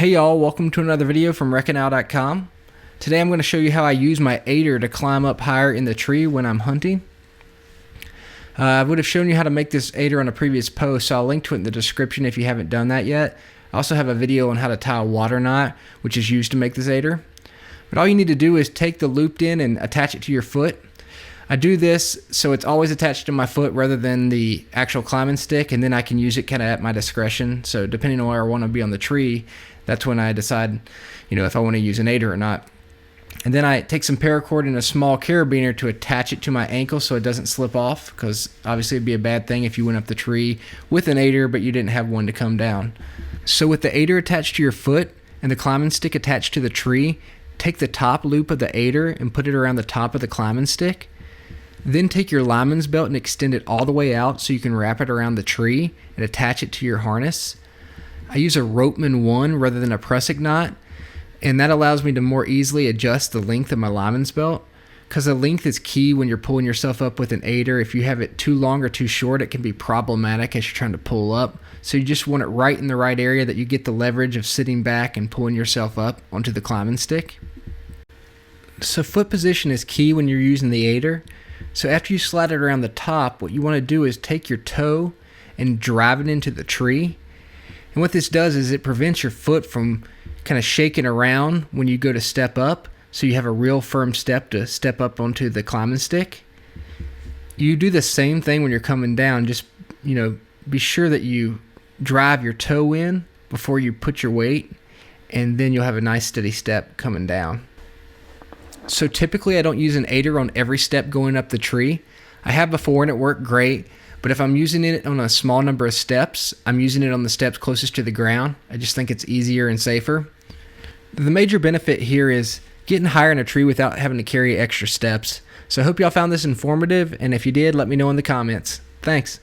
Hey y'all, welcome to another video from WreckingOwl.com. Today I'm going to show you how I use my aider to climb up higher in the tree when I'm hunting. I would have shown you how to make this aider on a previous post, so I'll link to it in the description if you haven't done that yet. I also have a video on how to tie a water knot, which is used to make this aider. But all you need to do is take the looped end and attach it to your foot. I do this so it's always attached to my foot rather than the actual climbing stick, and then I can use it kind of at my discretion. So depending on where I want to be on the tree, that's when I decide, if I want to use an aider or not. And then I take some paracord and a small carabiner to attach it to my ankle so it doesn't slip off, because obviously it'd be a bad thing if you went up the tree with an aider but you didn't have one to come down. So with the aider attached to your foot and the climbing stick attached to the tree, take the top loop of the aider and put it around the top of the climbing stick. Then take your lineman's belt and extend it all the way out so you can wrap it around the tree and attach it to your harness. I use a Ropeman 1 rather than a prusik knot, and that allows me to more easily adjust the length of my lineman's belt, because the length is key when you're pulling yourself up with an aider. If you have it too long or too short, it can be problematic as you're trying to pull up. So you just want it right in the right area that you get the leverage of sitting back and pulling yourself up onto the climbing stick. So foot position is key when you're using the aider. So after you slide it around the top, what you want to do is take your toe and drive it into the tree. And what this does is it prevents your foot from kind of shaking around when you go to step up, so you have a real firm step to step up onto the climbing stick. You do the same thing when you're coming down. Just, be sure that you drive your toe in before you put your weight, and then you'll have a nice steady step coming down. So typically I don't use an aider on every step going up the tree. I have before and it worked great, but if I'm using it on a small number of steps, I'm using it on the steps closest to the ground. I just think it's easier and safer. The major benefit here is getting higher in a tree without having to carry extra steps. So I hope y'all found this informative, and if you did, let me know in the comments. Thanks.